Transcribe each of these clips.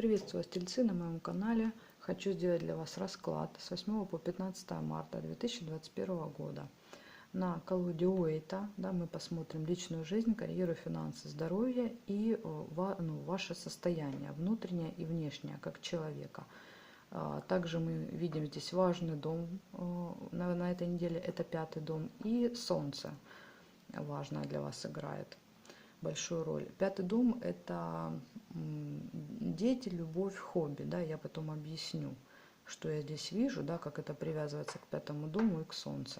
Приветствую вас, тельцы, на моем канале. Хочу сделать для вас расклад с 8 по 15 марта 2021 года. На колоде Уэйта, да, мы посмотрим личную жизнь, карьеру, финансы, здоровье и ваше состояние, внутреннее и внешнее, как человека. Также мы видим здесь важный дом на этой неделе, это 5-й дом, и Солнце важное для вас играет большую роль. 5-й дом – это дети, любовь, хобби. Да, я потом объясню, что я здесь вижу, да, как это привязывается к 5-му дому и к Солнцу.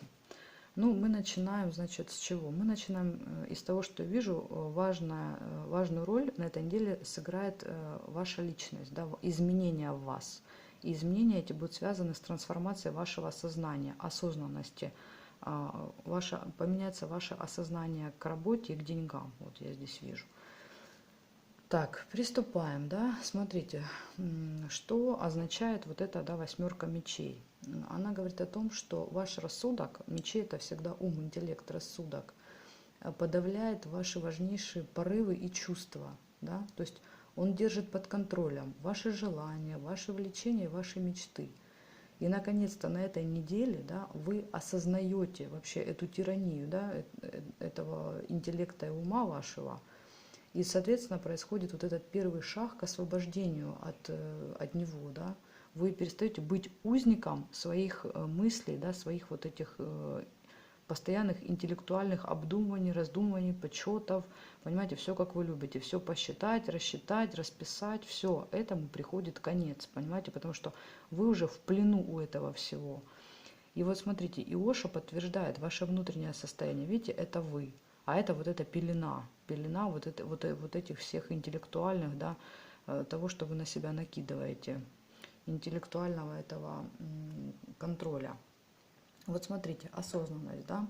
Ну, мы начинаем, значит, с чего? Мы начинаем из того, что вижу, важную роль на этой неделе сыграет ваша личность, да, изменения в вас. И изменения эти будут связаны с трансформацией вашего сознания, осознанности. Поменяется ваше осознание к работе и к деньгам. Вот я здесь вижу. Так, приступаем, да, смотрите, что означает вот эта, да, 8-ка мечей. Она говорит о том, что ваш рассудок, мечи это всегда ум, интеллект, рассудок, подавляет ваши важнейшие порывы и чувства, да, то есть он держит под контролем ваши желания, ваши влечения, ваши мечты. И, наконец-то, на этой неделе, да, вы осознаете вообще эту тиранию, да, этого интеллекта и ума вашего. И, соответственно, происходит вот этот первый шаг к освобождению от него. Да. Вы перестаете быть узником своих мыслей, да, своих вот этих постоянных интеллектуальных обдумываний, раздумываний, подсчетов. Понимаете, все как вы любите, все посчитать, рассчитать, расписать, все, этому приходит конец, понимаете, потому что вы уже в плену у этого всего. И вот смотрите, Иоша подтверждает ваше внутреннее состояние, видите, это вы, а это вот эта пелена вот этих всех интеллектуальных, да, того, что вы на себя накидываете, интеллектуального этого контроля. Вот смотрите, осознанность, да,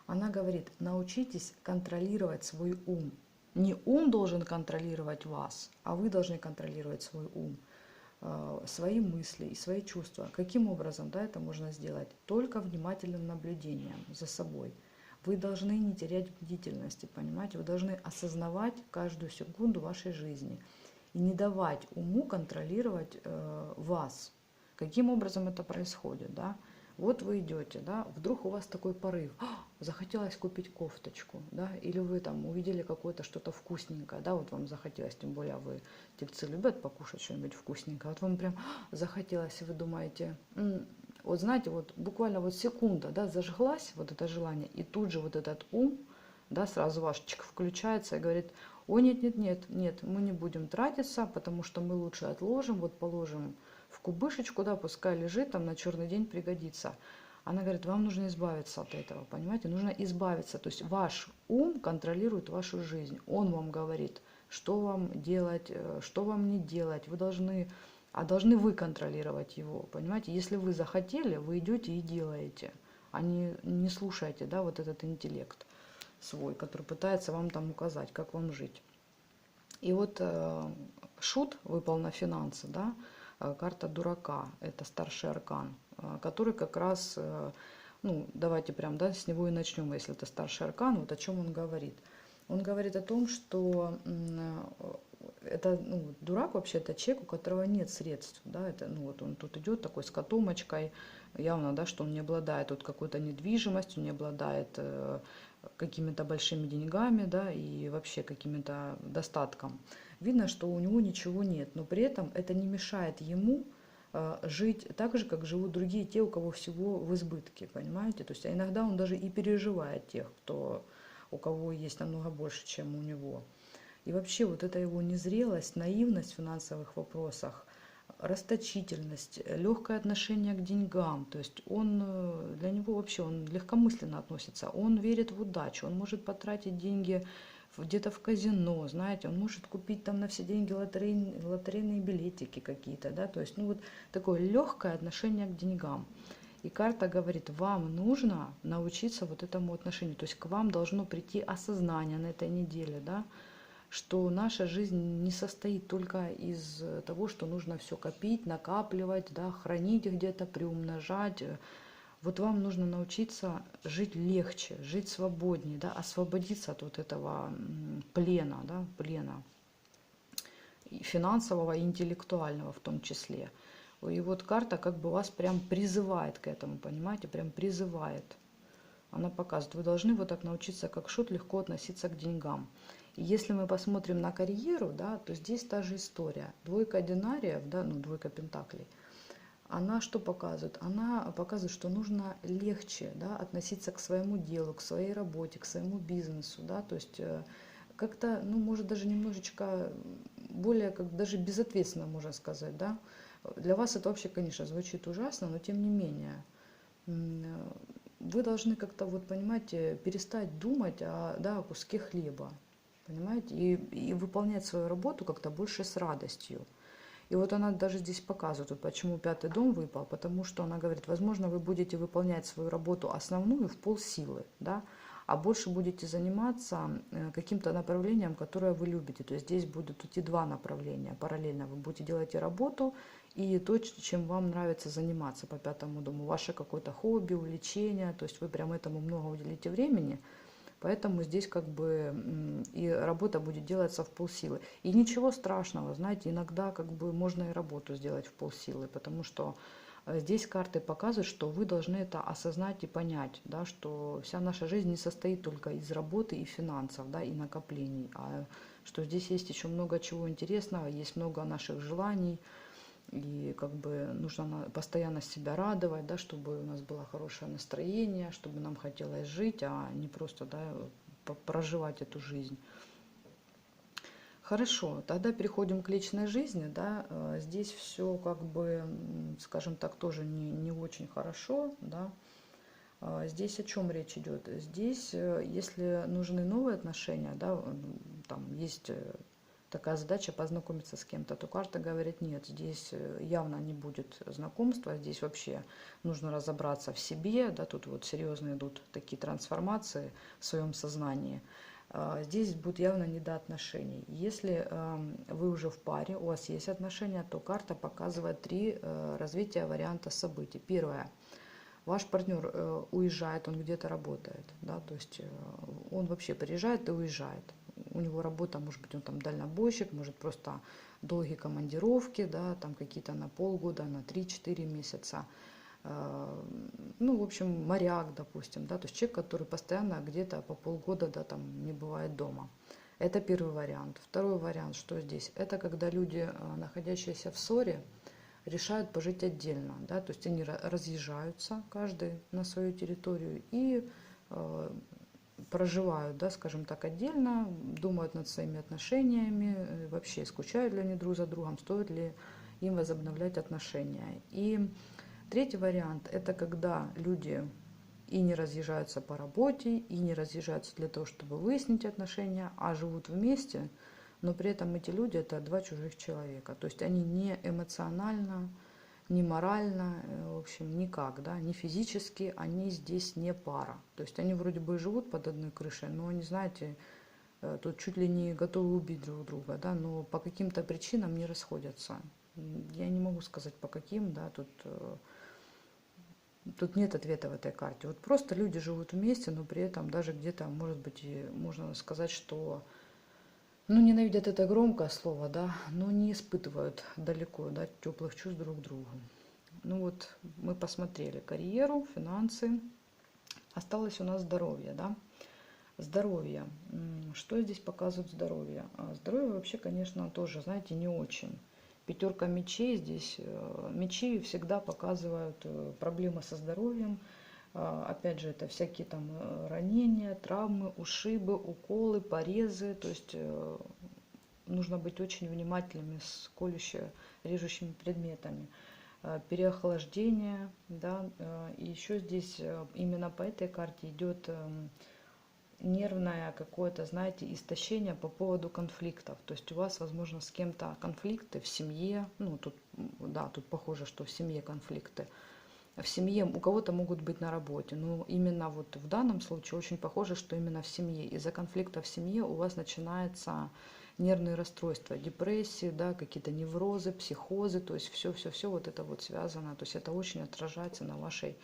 она говорит, научитесь контролировать свой ум. Не ум должен контролировать вас, а вы должны контролировать свой ум, свои мысли и свои чувства. Каким образом, да, это можно сделать? Только внимательным наблюдением за собой. Вы должны не терять бдительности, понимаете? Вы должны осознавать каждую секунду вашей жизни и не давать уму контролировать вас. Каким образом это происходит, да? Вот вы идете, да, вдруг у вас такой порыв, захотелось купить кофточку, да, или вы там увидели какое-то что-то вкусненькое, да, вот вам захотелось, тем более вы, тельцы, любят покушать что-нибудь вкусненькое, вот вам прям захотелось, и вы думаете, вот знаете, вот буквально вот секунда, да, зажглась вот это желание, и тут же вот этот ум, да, сразу ваш включается и говорит, ой, нет, мы не будем тратиться, потому что мы лучше отложим, вот положим в кубышечку, да, пускай лежит, там на черный день пригодится. Она говорит, вам нужно избавиться от этого, понимаете, нужно избавиться. То есть ваш ум контролирует вашу жизнь. Он вам говорит, что вам делать, что вам не делать. Вы должны вы контролировать его, понимаете. Если вы захотели, вы идете и делаете, а не слушаете, да, вот этот интеллект свой, который пытается вам там указать, как вам жить. И вот шут выпал на финансы, да, карта дурака, это старший аркан, который как раз, ну, давайте прям, да, с него и начнем, если это старший аркан, вот о чем он говорит. Он говорит о том, что это, ну, дурак вообще это человек, у которого нет средств, да, это, ну, вот он тут идет такой с котомочкой, явно, да, что он не обладает тут какой-то недвижимостью, не обладает какими-то большими деньгами, да, и вообще каким-то достатком. Видно, что у него ничего нет, но при этом это не мешает ему жить так же, как живут другие, те, у кого всего в избытке, понимаете? То есть иногда он даже и переживает тех, у кого есть намного больше, чем у него. И вообще вот эта его незрелость, наивность в финансовых вопросах, расточительность, легкое отношение к деньгам, то есть для него вообще он легкомысленно относится, он верит в удачу, он может потратить деньги где-то в казино, знаете, он может купить там на все деньги лотерейные билетики какие-то, да, то есть, ну вот такое легкое отношение к деньгам. И карта говорит, вам нужно научиться вот этому отношению, то есть к вам должно прийти осознание на этой неделе, да, что наша жизнь не состоит только из того, что нужно все копить, накапливать, да, хранить где-то, приумножать. Вот вам нужно научиться жить легче, жить свободнее, да, освободиться от вот этого плена, да, плена. и финансового, и интеллектуального в том числе. И вот карта как бы вас прям призывает к этому, понимаете, прям призывает. Она показывает, вы должны вот так научиться, как шут, легко относиться к деньгам. И если мы посмотрим на карьеру, да, то здесь та же история. Двойка динариев, да, ну, двойка пентаклей, она что показывает? Она показывает, что нужно легче, да, относиться к своему делу, к своей работе, к своему бизнесу, да, то есть как-то, ну, может, даже немножечко более, как даже безответственно, можно сказать, да. Для вас это вообще, конечно, звучит ужасно, но тем не менее, вы должны как-то, вот понимаете, перестать думать о куске хлеба, понимаете, и выполнять свою работу как-то больше с радостью. И вот она даже здесь показывает, вот почему 5-й дом выпал, потому что она говорит, возможно, вы будете выполнять свою работу основную в полсилы, да, а больше будете заниматься каким-то направлением, которое вы любите. То есть здесь будут идти два направления параллельно. Вы будете делать и работу, и то, чем вам нравится заниматься по 5-му дому. Ваше какое-то хобби, увлечение, то есть вы прям этому много уделите времени. Поэтому здесь как бы и работа будет делаться в полсилы. И ничего страшного, знаете, иногда как бы можно и работу сделать в полсилы, потому что здесь карты показывают, что вы должны это осознать и понять, да, что вся наша жизнь не состоит только из работы и финансов, да, и накоплений, а что здесь есть еще много чего интересного, есть много наших желаний, и как бы нужно постоянно себя радовать, да, чтобы у нас было хорошее настроение, чтобы нам хотелось жить, а не просто, да, проживать эту жизнь. Хорошо, тогда переходим к личной жизни, да, здесь все как бы, скажем так, тоже не очень хорошо, да. Здесь о чем речь идет? Здесь, если нужны новые отношения, да, там есть такая задача познакомиться с кем-то, то карта говорит, нет, здесь явно не будет знакомства, здесь вообще нужно разобраться в себе, да, тут вот серьезно идут такие трансформации в своем сознании. Здесь будет явно не до отношений. Если вы уже в паре, у вас есть отношения, то карта показывает 3 развития варианта событий. Первое. Ваш партнер уезжает, он где-то работает, да, то есть он вообще приезжает и уезжает. У него работа, может быть, он там дальнобойщик, может просто долгие командировки, да, там какие-то на полгода, на 3-4 месяца. Ну, в общем, моряк, допустим, да, то есть человек, который постоянно где-то по полгода, да, там не бывает дома. Это первый вариант. Второй вариант, что здесь? Это когда люди, находящиеся в ссоре, решают пожить отдельно, да, то есть они разъезжаются, каждый на свою территорию и проживают, да, скажем так, отдельно, думают над своими отношениями, вообще скучают ли они друг за другом, стоит ли им возобновлять отношения. И третий вариант – это когда люди и не разъезжаются по работе, и не разъезжаются для того, чтобы выяснить отношения, а живут вместе, но при этом эти люди – это 2 чужих человека. То есть они не эмоционально, не морально, в общем, никак, да, не физически, они здесь не пара. То есть они вроде бы живут под одной крышей, но они, знаете, тут чуть ли не готовы убить друг друга, да, но по каким-то причинам не расходятся. Я не могу сказать по каким, да, тут нет ответа в этой карте. Вот просто люди живут вместе, но при этом даже где-то, может быть, и можно сказать, что, ну, ненавидят это громкое слово, да, но не испытывают далеко, да, теплых чувств друг к другу. Ну вот, мы посмотрели карьеру, финансы. Осталось у нас здоровье, да. Здоровье. Что здесь показывает здоровье? Здоровье вообще, конечно, тоже, знаете, не очень. 5 мечей здесь. Мечи всегда показывают проблемы со здоровьем. Опять же, это всякие там ранения, травмы, ушибы, уколы, порезы. То есть нужно быть очень внимательными с колюще-режущими предметами. Переохлаждение, да. И еще здесь именно по этой карте идет нервное какое-то, знаете, истощение по поводу конфликтов. То есть у вас, возможно, с кем-то конфликты в семье. Ну, тут, да, тут похоже, что в семье конфликты. В семье у кого-то могут быть на работе. Но именно вот в данном случае очень похоже, что именно в семье. Из-за конфликта в семье у вас начинается нервные расстройства, депрессии, да, какие-то неврозы, психозы. То есть все вот это вот связано. То есть это очень отражается на вашей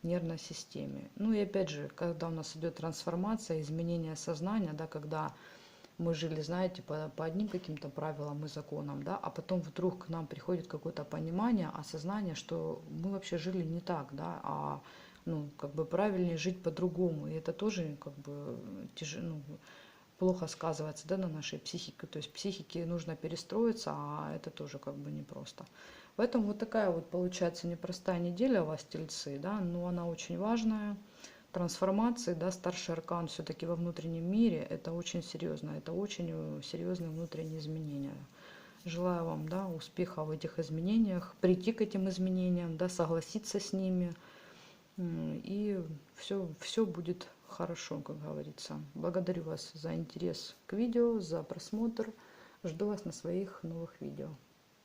нервной системе. Ну и опять же, когда у нас идет трансформация, изменение сознания, да, когда мы жили, знаете, по одним каким-то правилам и законам, да, а потом вдруг к нам приходит какое-то понимание, осознание, что мы вообще жили не так, да, а ну, как бы правильнее жить по-другому. И это тоже как бы ну, плохо сказывается, да, на нашей психике. То есть психике нужно перестроиться, а это тоже как бы непросто. Поэтому вот такая вот получается непростая неделя у вас, тельцы, да, но она очень важная. Трансформации, да, старший аркан все-таки во внутреннем мире, это очень серьезно, это очень серьезные внутренние изменения. Желаю вам, да, успеха в этих изменениях, прийти к этим изменениям, да, согласиться с ними, и все будет хорошо, как говорится. Благодарю вас за интерес к видео, за просмотр. Жду вас на своих новых видео.